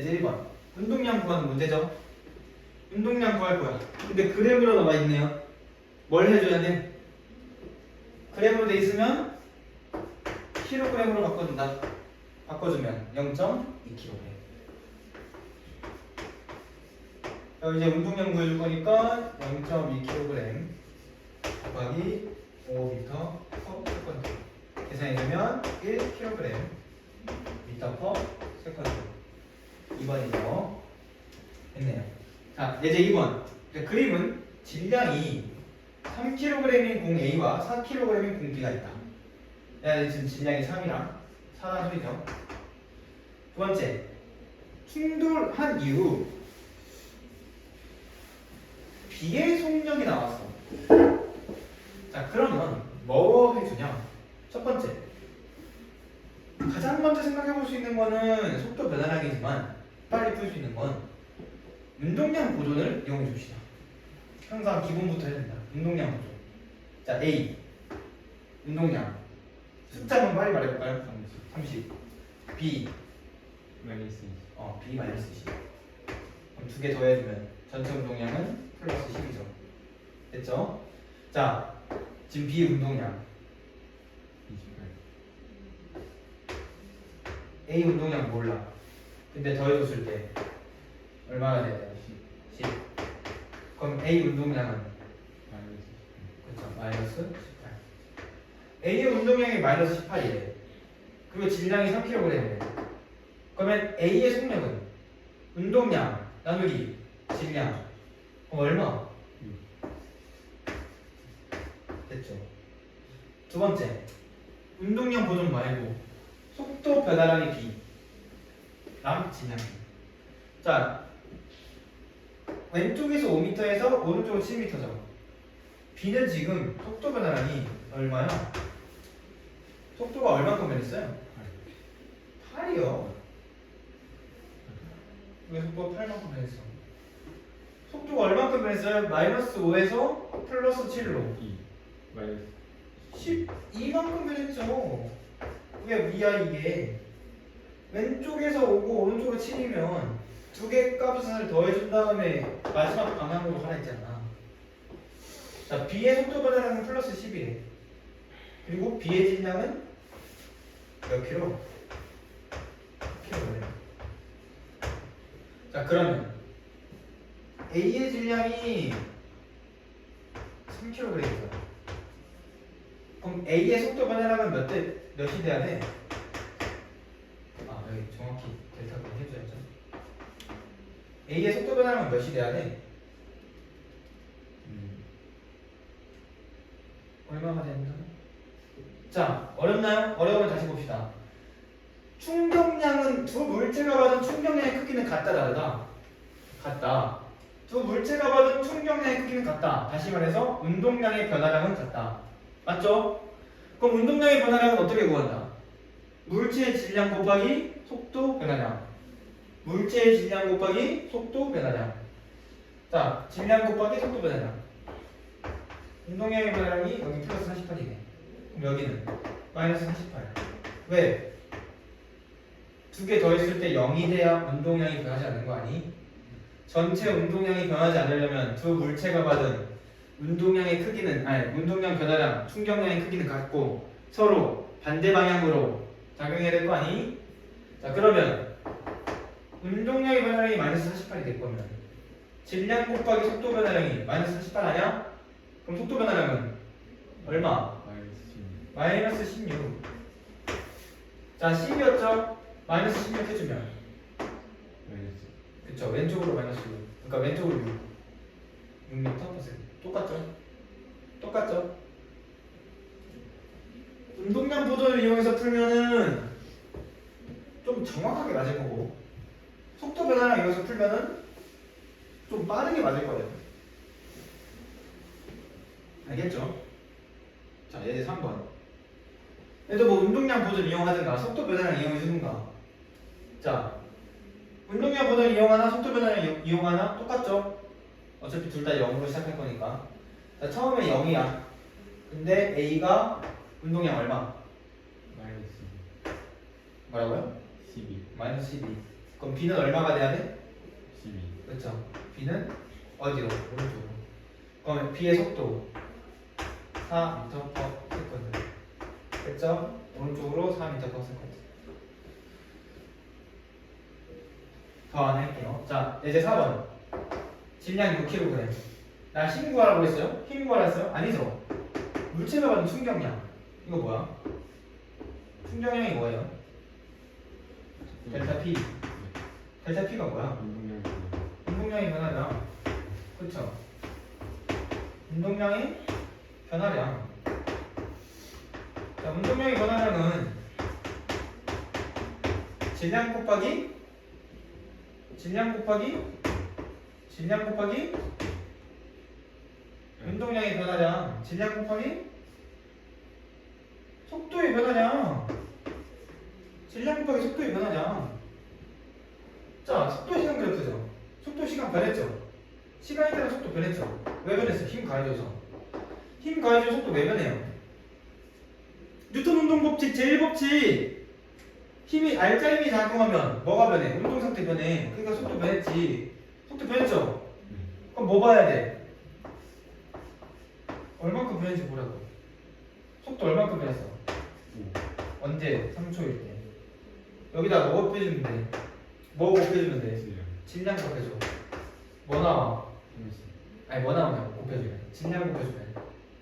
이제 1번 운동량 구하는 문제죠. 운동량 구할 거야. 근데 그램으로 나와 있네요. 뭘 해줘야 돼? 그램으로 돼 있으면 킬로그램으로 바꿔준다. 바꿔주면 0.2kg. 이제 운동량 구해줄 거니까 0.2kg 곱하기 5m/s 계산해주면 1kg m/s 2번이죠. 됐네요. 자, 이제 2번. 그림은 질량이 3kg인 공 A와 4kg인 공 B가 있다. 지금 질량이 3이랑 4라는 소리죠. 두 번째, 충돌한 이후 B의 속력이 나왔어. 자, 그러면 뭐 해주냐? 첫 번째, 가장 먼저 생각해 볼 수 있는 거는 속도 변화량이지만 빨리 풀 수 있는 건 운동량 보존을 이용해 줍시다. 항상 기본부터 해야 된다. 운동량 보존. 자, A 운동량 숫자 한번 빨리 말해볼까요? 30. B 마이너스 B 마이너스 10. 그럼 두 개 더해주면 전체 운동량은 플러스 10이죠. 됐죠? 자, 지금 B 운동량 28 A 운동량 몰라. 근데 더해줬을 때 얼마나 돼야 돼요? 10. 그럼 A 운동량은 그렇죠. 마이너스 18. A의 운동량이 마이너스 18이래. 그리고 질량이 3kg이래. 그러면 A의 속력은 운동량 나누기 질량. 그럼 얼마? 됐죠. 두 번째, 운동량 보존 말고 속도 변화량이 B랑 질량. 자, 왼쪽에서 5m에서 오른쪽으로 7m죠. B는 지금 속도 변화량이 얼마야? 속도가 얼마큼 변했어요? 8이요. 왜 속도가 8만큼 변했어? 속도가 얼마큼 변했어요? 마이너스 5에서 플러스 7로 2 마이너스 12만큼 변했죠. 그게 위야 이게. 왼쪽에서 오고 오른쪽으로 7이면 두 개 값을 더해준 다음에 마지막 방향으로 하나 있잖아. 자, B의 속도 변화량은 플러스 10이래. 그리고 B의 질량은 몇 킬로? 킬로그램. 자, 그러면 A의 질량이 3kg이죠. 그럼 A의 속도 변화량은 몇이 돼야 돼? 여기 정확히 델타를 해줘야죠. A의 속도 변화량은 몇이 돼야 돼? 얼마가 된다? 자, 어렵나요? 어려우면 다시 봅시다. 충격량은 두 물체가 받은 충격량의 크기는 같다, 다르다? 같다. 두 물체가 받은 충격량의 크기는 같다. 다시 말해서 운동량의 변화량은 같다. 맞죠? 그럼 운동량의 변화량은 어떻게 구한다? 물체의 질량 곱하기 속도 변화량. 물체의 질량 곱하기 속도 변화량. 자, 질량 곱하기 속도 변화량. 운동량의 변화량이 여기 플러스 48이네. 그럼 여기는 마이너스 48. 왜? 두 개 더했을 때 0이 돼야 운동량이 변하지 않는 거 아니? 전체 운동량이 변하지 않으려면 두 물체가 받은 운동량의 크기는 운동량 변화량, 충격량의 크기는 같고 서로 반대 방향으로 작용해야 될 거 아니? 자, 그러면 운동량의 변화량이 마이너스 48이 될 거면 질량 곱하기 속도 변화량이 마이너스 48 아니야? 그럼 속도 변화량은 얼마? 마이너스 16. 자, 10이었죠? 마이너스 16 해주면 그쵸, 왼쪽으로 마이너스 6. 그러니까 왼쪽으로 6m/s. 똑같죠? 똑같죠? 운동량 보존을 이용해서 풀면은 좀 정확하게 맞을 거고 속도 변화량 이용해서 풀면은 좀 빠르게 맞을 거예요. 알겠죠? 자, 예제 3번. 얘도 뭐 운동량 보존 이용하든가 속도 변화량 이용해주든가. 자, 운동량 보존 이용하나 속도 변화량 이용하나 똑같죠? 어차피 둘 다 0으로 시작할 거니까. 자, 처음에 0이야. 근데 A가 운동량 얼마? 마이너스 뭐라고요? 12 마이너스 12. 그럼 B는 얼마가 돼야 돼? 12. 그렇죠. B는 어디로? 오른쪽으로. 그러면 B의 속도 4m/s. 됐죠? 오른쪽으로 4m/s. 더 안 할게요. 자, 이제 4번. 질량 6kg. 나 힘 구하라고 했어요? 힘 구하라 했어요? 아니죠. 물체가 받은 충격량. 이거 뭐야? 충격량이 뭐예요? 델타 P. 델타 P가 뭐야? 운동량이 운동량의 변화량. 그쵸? 운동량의 변화량. 자, 운동량의 변화량은 질량 곱하기 운동량의 변화량. 질량 곱하기 속도의 변화량. 질량 곱하기 속도의 변화량. 자, 속도 시간 그래프죠. 속도 시간 변했죠. 시간에 따라 속도 변했죠. 왜 변했어? 힘 가해줘서. 힘 가해줘서 속도 왜 변해요? 뉴턴 운동 법칙 제1법칙. 힘이 알짜 힘이 작용하면 뭐가 변해? 운동 상태 변해. 그러니까 속도 변했지. 속도 변했죠. 그럼 뭐 봐야 돼? 얼만큼 변했는지 보라고. 속도 얼만큼 변했어? 언제? 3초일 때. 여기다 뭐 곱해주면 돼? 뭐 곱해주면 돼? 질량 곱해줘. 뭐 나와? 아니 뭐 나오냐고 곱해주면. 질량 곱해주면.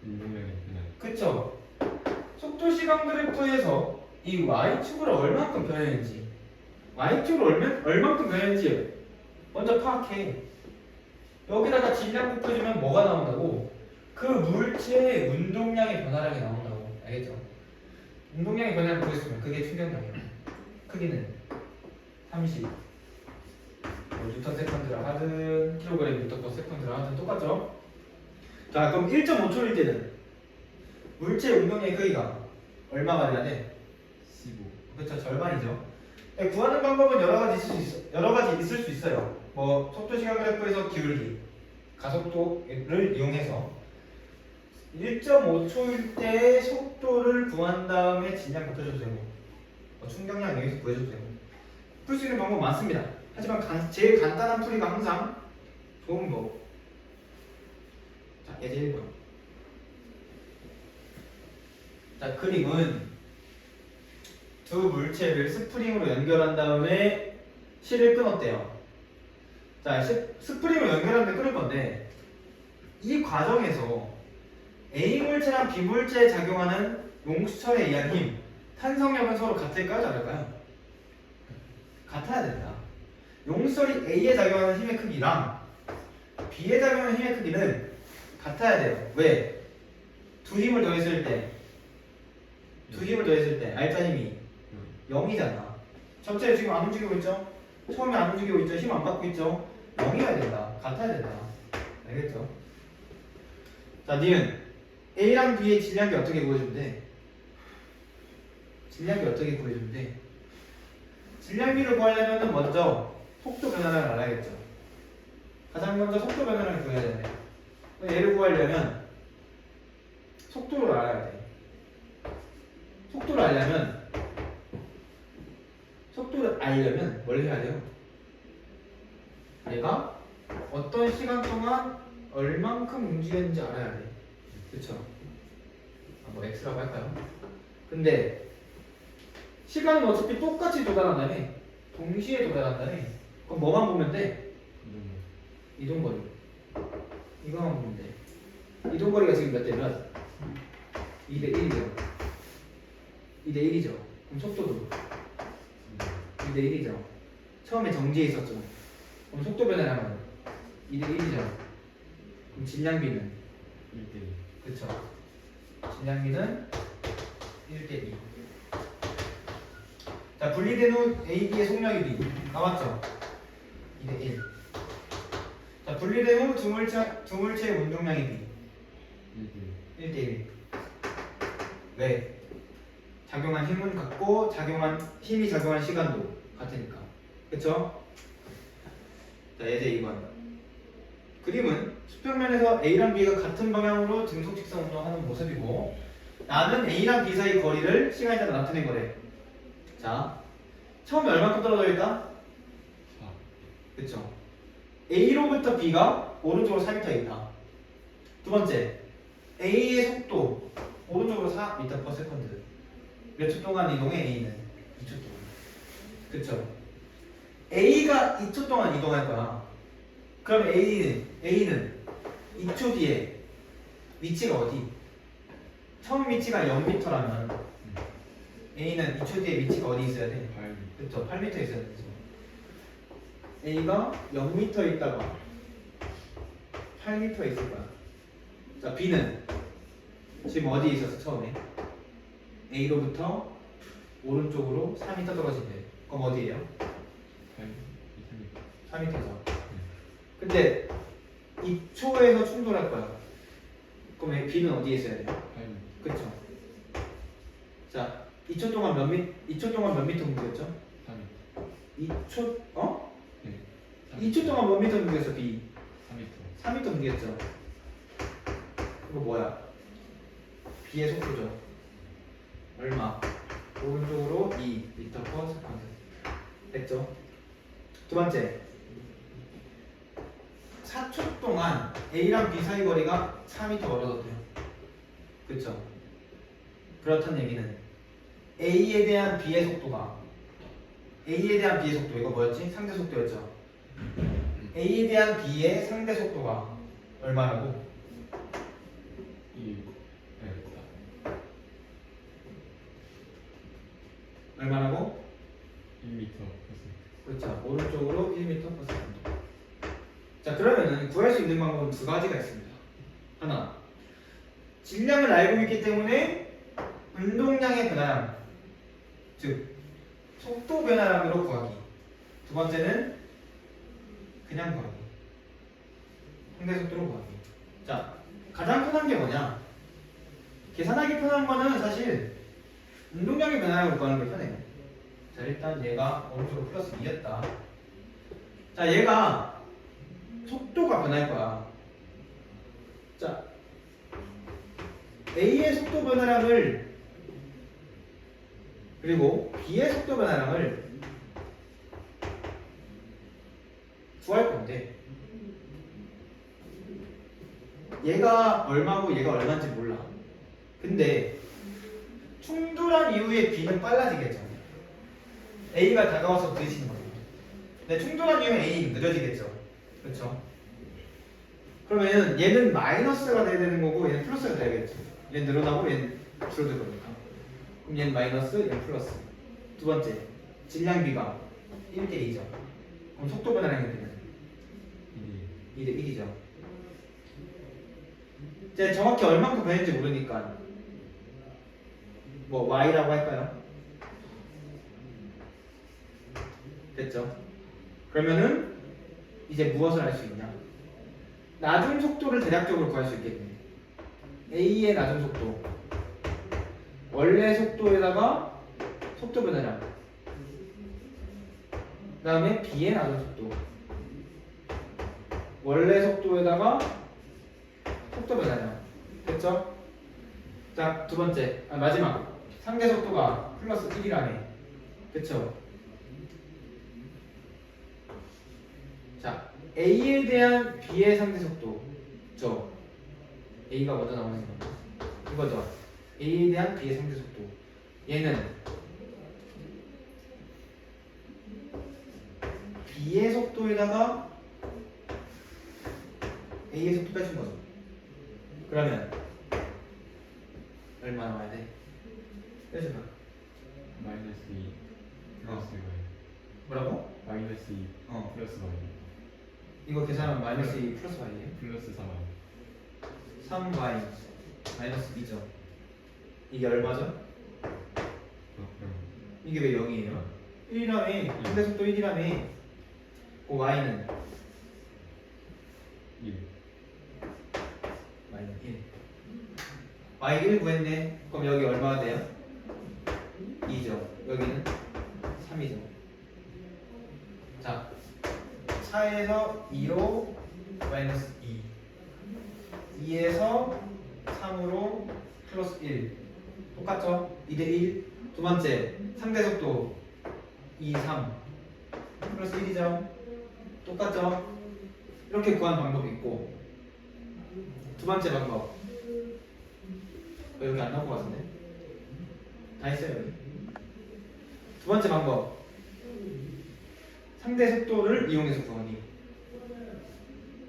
운동량이 변화. 그쵸? 속도 시간 그래프에서 이 y축으로 얼만큼 변했는지, y축으로 얼만큼 변했는지 먼저 파악해. 여기다가 질량 곱해주면 뭐가 나온다고? 그 물체의 운동량의 변화량이 나온다고. 알겠죠? 운동량의 변화를 보였으면 그게 충격량이에요. 크기는 30. 뭐 뉴턴 세컨드라 하든 킬로그램 미터 퍼 세컨드라 하든 똑같죠? 자, 그럼 1.5초일 때는 물체의 운동량의 크기가 얼마가 돼야 돼? 15. 그렇죠, 절반이죠. 네, 구하는 방법은 여러 가지 있을 수 있어요. 뭐 속도 시간 그래프에서 기울기, 가속도를 이용해서 1.5초일 때의 속도를 구한 다음에 질량 곱해줘도 되고, 뭐 충격량 여기서 구해줘도 되고, 풀 수 있는 방법 많습니다. 하지만 제일 간단한 풀이가 항상 좋은 거. 자, 예제 1번. 자, 그림은 두 물체를 스프링으로 연결한 다음에 실을 끊었대요. 자, 스프링으로 연결하는데 끊을 건데, 이 과정에서 A 물체랑 B 물체에 작용하는 용수철에 의한 힘, 탄성력은 서로 같을까요? 다를까요? 같아야 된다. 용수철이 A에 작용하는 힘의 크기랑 B에 작용하는 힘의 크기는 같아야 돼요. 왜? 두 힘을 더했을 때 알짜 힘이 0이잖아. 전체 지금 안 움직이고 있죠? 처음에 안 움직이고 있죠? 힘 안 받고 있죠? 0이어야 된다. 같아야 된다. 알겠죠? 자, 니은 A랑 B의 질량이 어떻게 구해주면 돼? 질량비를 구하려면 먼저 속도 변화량을 알아야겠죠. 가장 먼저 속도 변화량을 구해야 되네. 얘를 구하려면 속도를 알아야 돼. 속도를 알려면 뭘 해야 돼요? 얘가 어떤 시간 동안 얼만큼 움직였는지 알아야 돼. 그쵸? 뭐 X라고 할까요? 근데 시간은 어차피 똑같이 도달한다며. 동시에 도달한다며. 그럼 뭐만 보면 돼? 이동거리. 이거만 보면 돼. 이동거리가 지금 몇 대 몇? 2대 1이죠. 2대 1이죠. 그럼 속도도 2대 1이죠. 처음에 정지해 있었죠. 그럼 속도 변화량은 2대 1이죠. 그럼 질량비는 1대1. 그쵸. 질량비는 1대 2. 자, 분리된 후 AB의 속력이 B 나왔죠. 2대 1. 자, 분리된 후 두 물체의 운동량이 B 1대 1. 왜? 작용한 힘은 같고 힘이 작용한 시간도 같으니까. 그쵸? 자, 예제 2번. 그림은 수평면에서 A랑 B가 같은 방향으로 등속 직선 운동하는 모습이고, 나는 A랑 B 사이 거리를 시간에 따라 나타낸 거래. 자, 처음에 얼마큼 떨어져 있다? 그쵸? A로부터 B가 오른쪽으로 4m 있다. 두 번째, A의 속도 오른쪽으로 4m/s. 몇 초 동안 이동해? A는 2초 동안. 그쵸? A가 2초 동안 이동할 거야. 그럼 A는 2초 뒤에 위치가 어디? 처음 위치가 0m라면 A는 2초 뒤에 위치가 어디 있어야 돼? 8. 그쵸? 8m 있어야 되죠. A가 0m 있다가 8m 있을 거야. 자, B는 지금 어디에 있었어, 처음에? A로부터 오른쪽으로 4m 떨어진대. 그럼 어디예요? 8. 4m죠. 근데 2초에서 충돌할 거야. 그럼 B는 어디에 있어야 돼요? 8. 그쵸? 자, 2초 동안 몇 미터 움직였죠? 3. 2초, 어? 네. 2초 동안 몇 미터 움직였어, B? 3m. 3m 움직였죠? 이거 뭐야? B의 속도죠. 얼마? 오른쪽으로 2m/s. 됐죠? 두 번째, 4초 동안 A랑 B 사이 거리가 4m 멀어졌대요. 그쵸? 그렇다는 얘기는 A에 대한 B의 속도 이거 뭐였지? 상대 속도였죠? A에 대한 B의 상대 속도가 얼마라고? 2. 네. 얼마라고? 1m. 그렇죠. 오른쪽으로 1m/s. 자, 그러면은 구할 수 있는 방법은 두 가지가 있습니다. 하나, 질량을 알고 있기 때문에 운동량의 변화량, 즉 속도 변화량으로 구하기. 두 번째는 그냥 구하기. 상대 속도로 구하기. 자, 가장 편한 게 뭐냐? 계산하기 편한 거는 사실 운동량의 변화량으로 구하는 게 편해요. 자, 일단 얘가 오른쪽으로 플러스 2였다. 자, 얘가 속도가 변할 거야. 자, A의 속도 변화량을 그리고 B의 속도 변화량을 구할 건데 얘가 얼마고 얘가 얼마인지 몰라. 근데 충돌한 이후에 B는 빨라지겠죠. A가 다가와서 부딪히는 거죠. 근데 충돌한 이후에 A는 늦어지겠죠. 그렇죠? 그러면 얘는 마이너스가 돼야 되는 거고 얘는 플러스가 돼야겠죠. 얘는 늘어나고 얘는 줄어들 거니까. 그럼 얘는 마이너스, 얘는 플러스. 두 번째, 질량비가 1대 2죠. 그럼 속도 변화량이 되면 2대 1이죠. 이제 정확히 얼만큼 변했는지 모르니까 뭐 y라고 할까요? 됐죠? 그러면은 이제 무엇을 할 수 있냐? 나중 속도를 대략적으로 구할 수 있겠네. A의 나중 속도, 원래 속도에다가 속도 변화량, 그 다음에 B의 나중 속도, 원래 속도에다가 속도 변화량. 됐죠? 자, 두 번째, 마지막 상대 속도가 플러스 1이라네. 그쵸? 자, A에 대한 B의 상대 속도, A가 먼저 나오는 거 이거죠. A에 대한 B의 상대 속도, 얘는 B의 속도에다가 A의 속도 빼준 거죠. 그러면 얼마 나와야 돼? 빼줘봐. 마이너스 2 플러스 y. 뭐라고? 마이너스 2 플러스 y. 이거 계산하면 마이너스 2 플러스 y예요? 플러스 3y. 3y 마이너스 2죠. 이게 얼마죠? 이게 왜 0이에요? 1이라며. 상대 속도 1이라며. 그 y는 1. 마이너스 1. y 1 구했네. 그럼 여기 얼마가 돼요? 2죠. 여기는 3이죠. 자, 4에서 2로 마이너스 2, 2에서 3으로 플러스 1. 똑같죠? 2대 1. 두 번째, 상대 속도 2, 3 플러스 1이죠. 똑같죠? 이렇게 구하는 방법이 있고 두 번째 방법 여기 안 나올 것 같은데? 다 했어요 여기. 두 번째 방법 상대 속도를 이용해서 구하기.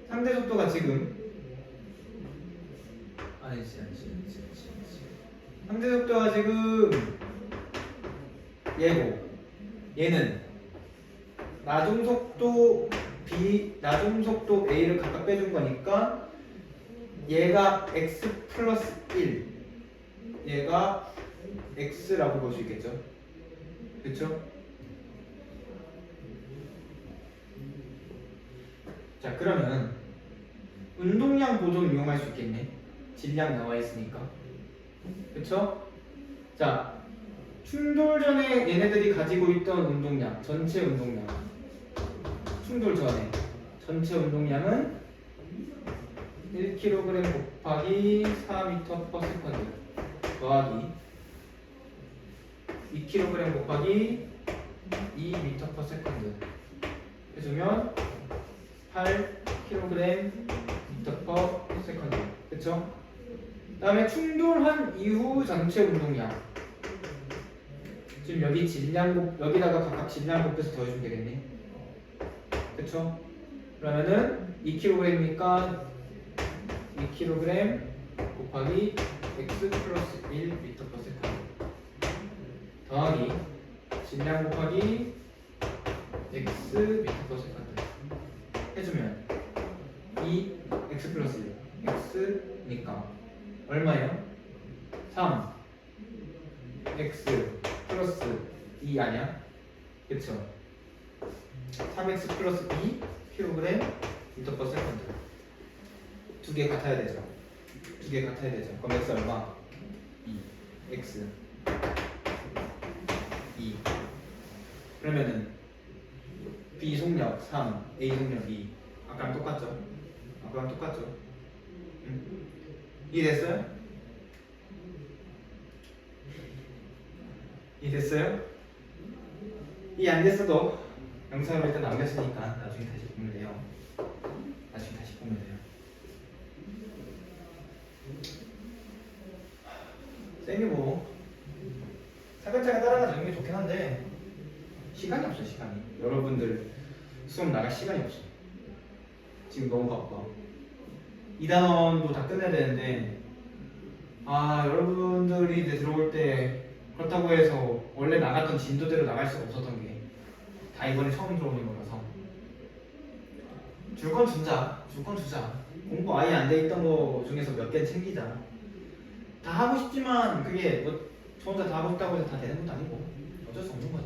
상대 속도가 지금 아니지. 상대 속도가 지금 얘고 얘는 나중 속도 B, 나중 속도 A를 각각 빼준 거니까 얘가 X 플러스 1 얘가 X라고 볼 수 있겠죠? 그쵸? 자 그러면 운동량 보존 이용할 수 있겠네. 질량 나와 있으니까. 그쵸? 자 충돌 전에 얘네들이 가지고 있던 운동량, 전체 운동량. 충돌 전에 전체 운동량은 1kg 곱하기 4m/s 더하기 2kg 곱하기 2m/s 해주면 8kg/s. 그쵸? 그 다음에 충돌한 이후 전체 운동량. 지금 여기 질량 여기다가 각각 질량 곱해서 더해주면 되겠네. 그쵸? 그러면은 2kg이니까 2kg 곱하기 x 플러스 1m/s 더하기 질량 곱하기 x m/s 해주면 2x 플러스 1 x니까 얼마예요? 3 x 플러스 2 아니야? 그쵸? 3x 플러스 2 kg m/s 두 개 같아야 되죠? 두 개 같아야 되죠? 그럼 x 얼마? 2 x 2 그러면은 B 속력 3 A 속력 2 아까랑 똑같죠? 아까랑 똑같죠? 이해됐어요? 이해됐어요? 이해 안 됐어도 영상으로 일단 남겼으니까 나중에 다시 보면 돼요. 나중에 다시 보면 돼요. 쌤이 뭐 차근차근 따라가 주는 게 좋긴 한데 시간이 없어. 시간이 여러분들 수업 나갈 시간이 없어. 지금 너무 바빠. 2단원도 다 끝내야 되는데 여러분들이 이제 들어올 때 그렇다고 해서 원래 나갔던 진도대로 나갈 수가 없었던 게 다 이번에 처음 들어오는 거라서 줄 건 주자. 공부 아예 안 돼 있던 거 중에서 몇 개는 챙기자. 다 하고 싶지만 그게 뭐 저 혼자 다 하고 싶다고 해서 다 되는 것도 아니고 어쩔 수 없는 거죠.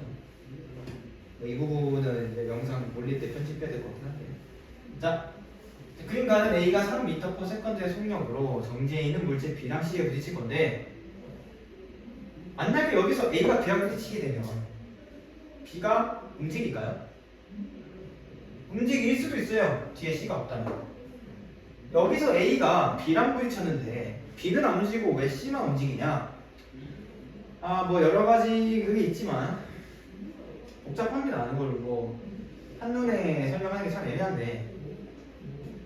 이 부분은 이제 영상 올릴 때 편집해야 될 것 같긴 한데. 자, 그림가는 A가 3m/s의 속력으로 정지해 있는 물체 B랑 C에 부딪힐 건데 만약에 여기서 A가 B랑 부딪히게 되면 B가 움직일까요? 움직일 수도 있어요. 뒤에 C가 없다면. 여기서 A가 B랑 부딪혔는데 B는 안 움직이고 왜 C만 움직이냐? 뭐 여러 가지 그게 있지만 복잡합니다. 이걸 뭐 한눈에 설명하는 게 참 애매한데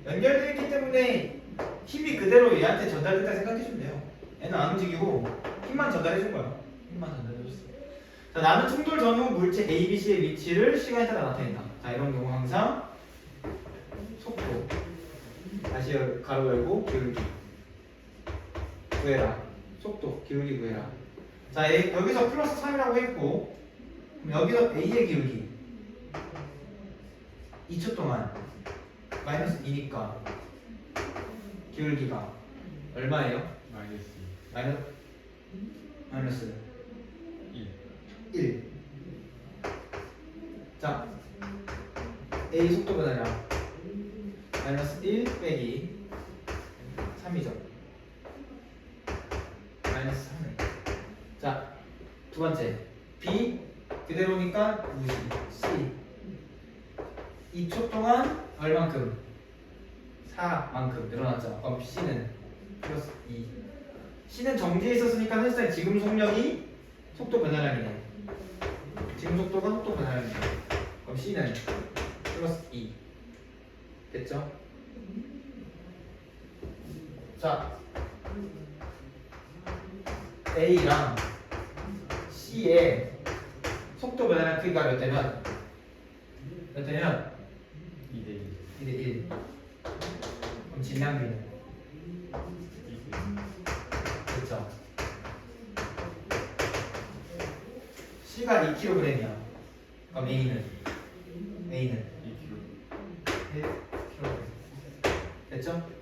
연결되어 있기 때문에 힘이 그대로 얘한테 전달됐다 생각해주면 돼요. 얘는 안 움직이고 힘만 전달해준 거야. 힘만 전달해줬어. 자, 나는 충돌 전후 물체 A, B, C의 위치를 시간에 따라 나타낸다. 자, 이런 경우 항상 속도 다시 가로 열고 기울기 구해라. 속도 기울기 구해라. 자, 여기서 플러스 3이라고 했고 그럼 여기서 A의 기울기 2초 동안 마이너스 2니까 기울기가 얼마예요? 마이너스 1. 자, A 속도 변화량 마이너스 1 빼기 3이죠. 마이너스 3을. 자, 두 번째 B 그대로니까 무시. C 2초 동안 얼만큼? 4만큼 늘어났죠. 그럼 C는 플러스 2. C는 정지해 있었으니까 사실상 지금 속력이 속도 변화량이네. 지금 속도가 속도 변화량이네. 그럼 C는 플러스 2. 됐죠? 자, A랑 C의 속도 변화량 크기가 몇 대면? 몇 대면? 2대2. 2대 1. 그럼 질량비는? 2대2. 그렇죠. C가 2kg이야. 그럼 A는? 2kg. 1kg. 됐죠?